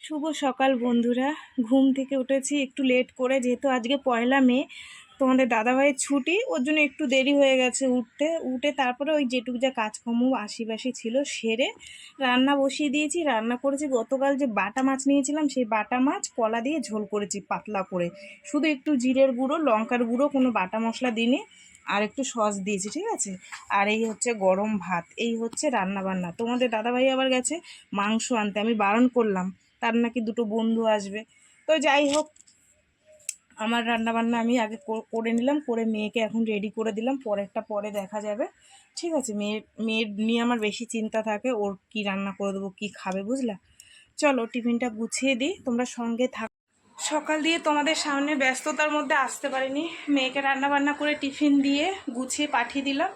শুভ সকাল বন্ধুরা। ঘুম থেকে উঠেছি একটু লেট করে, যেহেতু আজকে 1 মে, তোমাদের দাদাভাইয়ের ছুটি, ওর জন্য একটু দেরি হয়ে গেছে উঠে তারপরে ওই যেটুকু যা কাজকর্ম আশিবাসি ছিল সেরে রান্না বসিয়ে দিয়েছি। রান্না করেছি গতকাল যে বাটা মাছ নিয়েছিলাম, সেই বাটা মাছ কলা দিয়ে ঝোল করেছি পাতলা করে, শুধু একটু জিরের গুঁড়ো, লঙ্কার গুঁড়ো, কোনো বাটা মশলা দিইনি, আর একটু সস দিয়েছি, ঠিক আছে। আর এই হচ্ছে গরম ভাত, এই হচ্ছে রান্না বান্না। তোমাদের দাদাভাই আবার গেছে মাংস আনতে, আমি বারণ করলাম, তার নাকি 2টো বন্ধু আসবে। তো যাই হোক, আমার রান্নাবান্না আমি আগে করে নিলাম, করে মেয়েকে এখন রেডি করে দিলাম, পরেরটা পরে দেখা যাবে, ঠিক আছে। মেয়ের নিয়ে আমার বেশি চিন্তা থাকে, ওর কি রান্না করে দেবো, কী খাবে, বুঝলা। চলো টিফিনটা গুছিয়ে দিই, তোমরা সঙ্গে থাক। সকাল দিয়ে তোমাদের সামনে ব্যস্ততার মধ্যে আসতে পারিনি, মেয়েকে রান্না বান্না করে টিফিন দিয়ে গুছিয়ে পাঠিয়ে দিলাম।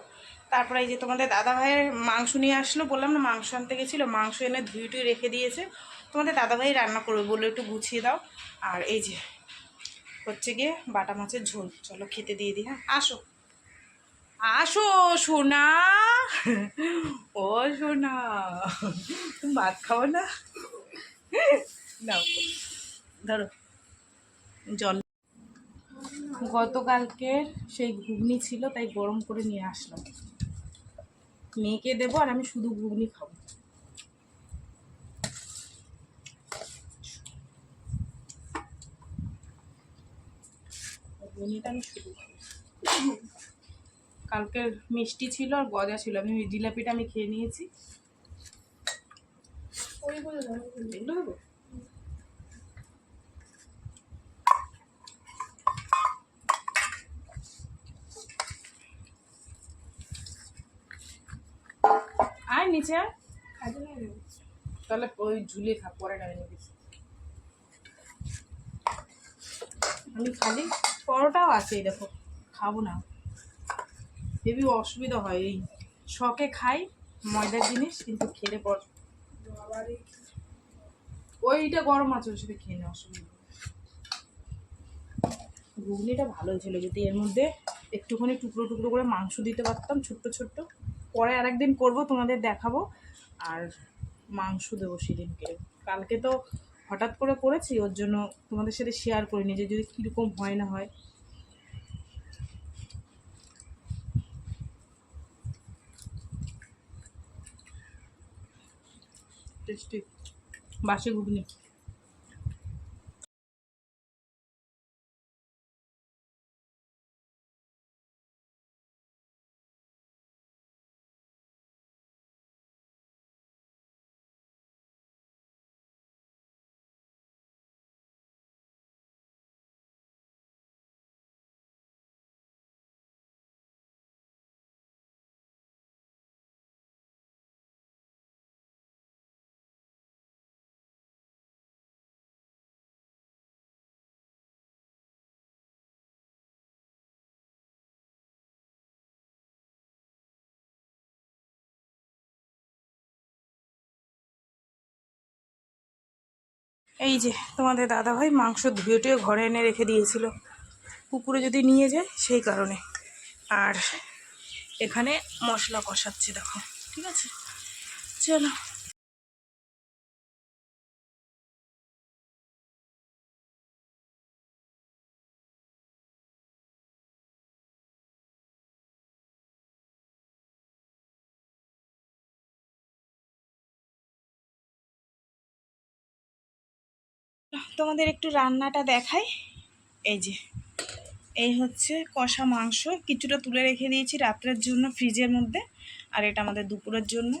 তারপরে এই যে তোমাদের দাদাভাইয়ের মাংস নিয়ে আসলো, বললাম না মাংস আনতে গেছিলো, মাংস এনে ধুয়ে রেখে দিয়েছে। তোমাদের দাদাভাই রান্না করবে বললো একটু গুছিয়ে দাও। আর এই যে হচ্ছে গিয়ে বাটা মাছের ঝোল, চলো খেতে দিয়ে দিই। হ্যাঁ, আসো আসো সোনা, ও সোনা, তুমি ভাত খাও না? দাও, ধরো জল। গতকালকের সেই ঘুগনি ছিল, তাই গরম করে নিয়ে আসলাম, মেয়েকে দেবো আর আমি শুধু ঘুগনি খাবো। ঘুগনিটা আমি শুধু খাবো। কালকের মিষ্টি ছিল আর গজা ছিল, আমি জিলাপিটা আমি খেয়ে নিয়েছি। এগুলো দেবো? আর নিচে তাহলে ওই ঝুলিয়ে খা, পরে ডালে নিবি। আমি খালি পরোটাও আছে, এই দেখো, খাবো না, হেবি অসুবিধা হয়, এই শখে খাই ময়দার জিনিস, কিন্তু খেলে পর ওইটা গরম আছে, ওর সাথে খেয়ে নেওয়া অসুবিধা। ঘুগনিটা ভালো ছিল, যদি এর মধ্যে একটুখানি টুকরো টুকরো করে মাংস দিতে পারতাম, ছোট্ট ছোট্ট। পরে আরেকদিন করবো, তোমাদের দেখাবো। আর মাংস দেবো সেদিনকে, কালকে তো হঠাৎ করে করেছি, ওর জন্য তোমাদের সাথে শেয়ার করিনি যে যদি কীরকম হয় না হয়। টেস্টি বাসি ঘুগনি। এই যে তোমাদের দাদাভাই মাংস ধুয়ে ঘরে এনে রেখে দিয়েছিল, পুকুরে যদি নিয়ে যায় সেই কারণে। আর এখানে মশলা কষাচ্ছি, দেখো, ঠিক আছে। চলো, তোমাদের একটু রান্নাটা দেখাই। এই যে এই হচ্ছে কষা মাংস, কিছুটা তুলে রেখে দিয়েছি রাত্রের জন্য ফ্রিজের মধ্যে, আর এটা আমাদের দুপুরের জন্য।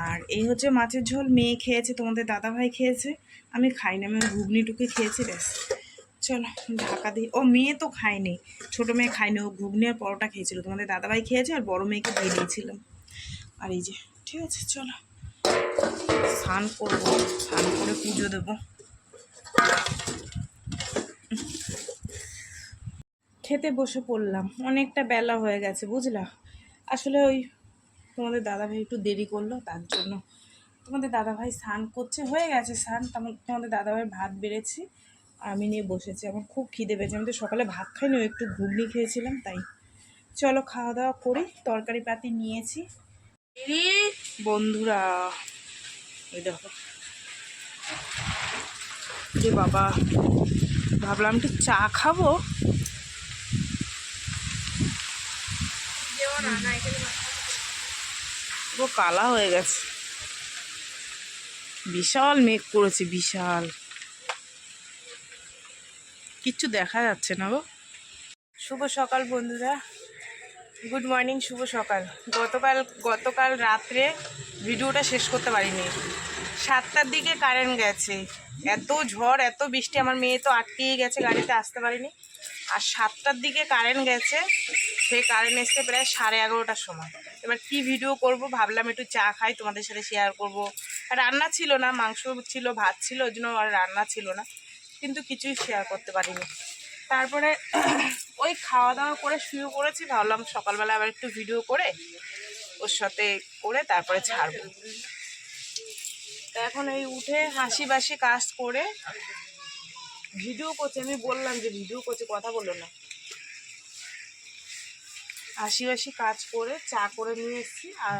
আর এই হচ্ছে মাছের ঝোল, মেয়ে খেয়েছে, তোমাদের দাদাভাই খেয়েছে, আমি খাইনি, আমি ঘুগনিটুকু খেয়েছি, ব্যাস। চলো ঢাকা দিই। ও মেয়ে তো খায়নি, ছোটো মেয়ে খায়নি, ও ঘুগনি আর পরোটা খেয়েছিল, তোমাদের দাদাভাই খেয়েছে আর বড় মেয়েকে দিয়ে দিয়েছিলাম। আর এই যে, ঠিক আছে, চলো স্নান করবো, স্নান করে পুজো দেবো। খেতে বসে পড়লাম, অনেকটা বেলা হয়ে গেছে, বুঝলা। আসলে ওই তোমাদের দাদাভাই একটু দেরি করলো, তার জন্য। তোমাদের দাদাভাই স্নান করছে, হয়ে গেছে স্নান, তোমাদের দাদাভাই ভাত বেড়েছি, আমি নিয়ে বসেছি। আমার খুব খিদে পেয়েছে, আমি তো সকালে ভাত খাইনি, একটু ঘুগনি খেয়েছিলাম, তাই। চলো খাওয়া দাওয়া করি, তরকারি পাতি নিয়েছি। বন্ধুরা ওই দেখো, যে বাবা, ভাবলাম একটু চা খাবো। পুরো কালা হয়ে গেছে, বিশাল মেঘ করেছে, বিশাল, কিচ্ছু দেখা যাচ্ছে না গো। শুভ সকাল বন্ধুরা, গুড মর্নিং, শুভ সকাল। গতকাল রাত্রে ভিডিওটা শেষ করতে পারিনি। 7টার দিকে কারেন্ট গেছে, এত ঝড় এত বৃষ্টি, আমার মেয়ে তো আটকেই গেছে, গাড়িতে আসতে পারিনি। আর 7টার দিকে কারেন্ট গেছে, সেই কারেন্ট এসছে প্রায় 11:30টার সময়। এবার কি ভিডিও করব ভাবলাম একটু চা খাই, তোমাদের সাথে শেয়ার করব। রান্না ছিল না, মাংস ছিল, ভাত ছিল, ওই জন্য আর রান্না ছিল না, কিন্তু কিছুই শেয়ার করতে পারিনি। তারপরে ওই খাওয়া দাওয়া করে শুয়ে পড়েছি, ভাবলাম সকালবেলা আবার একটু ভিডিও করে ওর সাথে করে তারপরে ছাড়বো। এখন এই উঠে হাসি বাসি কাজ করে ভিডিও করছে, আমি বললাম যে ভিডিও করছে, কথা বললো না। হাসি বাসি কাজ করে চা করে নিয়ে এসেছি। আর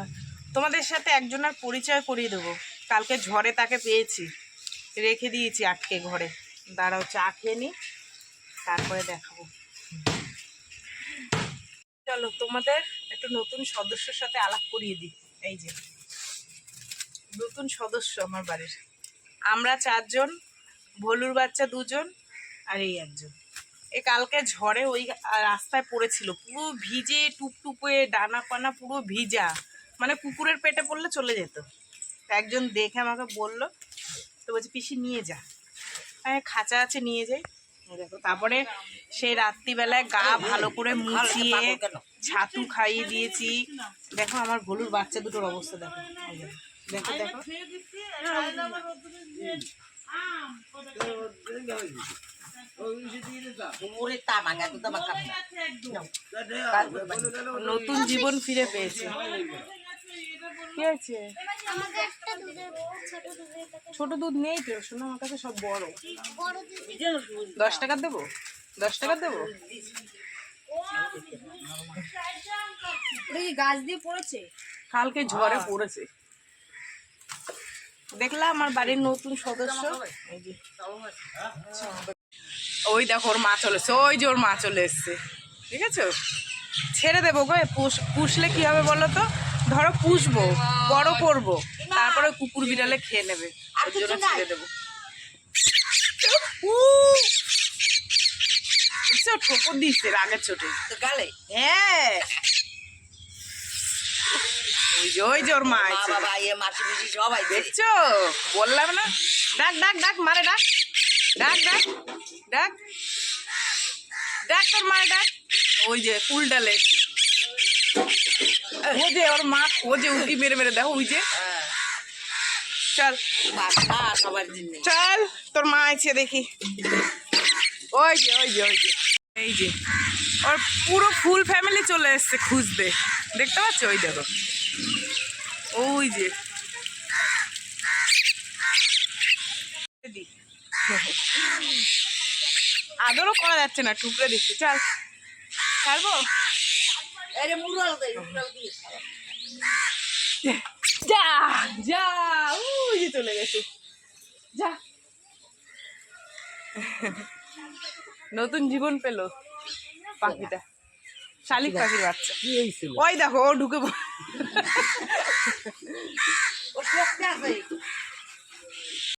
তোমাদের সাথে একজনের পরিচয় করিয়ে দেবো, কালকে ঝড়ে তাকে পেয়েছি, রেখে দিয়েছি আটকে ঘরে। দাঁড়াও চা খেয়ে নি, তারপরে দেখাবো। চলো তোমাদের একটু নতুন সদস্যের সাথে আলাপ করিয়ে দিই। এই যে নতুন সদস্য আমার বাড়ির, আমরা 4 জন, ভলুর বাচ্চা 2 জন, আর এই একজন। এই কালকে ঝড়ে ওই রাস্তায় পড়েছিল, পুরো ভিজে টুপটুপে, ডানা পানা পুরো ভিজা, মানে কুকুরের পেটে পড়লে চলে যেত। একজন দেখে আমাকে বললো, তো বলছি পিসি নিয়ে যা, খাঁচা আছে নিয়ে যাই। দেখো তারপরে সেই রাত্রিবেলায় গা ভালো করে মুছিয়ে ছাতু খাইয়ে দিয়েছি। দেখো আমার ভলুর বাচ্চা দুটোর অবস্থা দেখো, দেখো দেখো। নতুন জীবন ফিরে পেয়েছে। কি আছে? ছোট দুধ নেই তো শোনো, আমার কাছে সব বড়। 10 টাকা দেবো, 10 টাকা দেবো। গাছ দিয়ে পড়েছে, কালকে ঝড়ে পড়েছে। দেখলাম আমার বাড়ির নতুন সদস্য। ওই দেখো ওর মা চলে এসছে, ওই যে ওর মা চলে এসছে, ঠিক আছে। ছেড়ে দেবো গো, পুষলে কি হবে বলো তো, ধরো পুষবো, বড় করবো, তারপরে কুকুর বিড়ালে খেয়ে নেবে, ওর জন্য ছেড়ে দেবো। ঠোকর দিচ্ছে রাগের চোটে গালে। হ্যাঁ ওই যে ওর মা আছে, দেখছো, বললাম না। ডাক ডাক ডাক, মারে ডাক, ডাক ডাক ডাক ডাক, তোর মারে ডাক। ওই যে কুল ডালে ও যে ওর মা, ও যে উঁকি মেরে মেরে দেখো, ওই যে। চল চল, তোর মা আছে দেখি। ওই যে ওই যে ওই যে, এই যে ওর পুরো ফুল ফ্যামিলি চলে এসছে খুঁজতে, দেখতে পাচ্ছ, ওই দেখো, ওই যে। আদরও করা যাচ্ছে না, টুকরে দিচ্ছে। চল ছাড়বো, যা যা, ওই যে চলে গেছে, যা। নতুন জীবন পেলো পাখিটা, শালিক পাখির বাচ্চা। ওই দেখো ও ঢুকে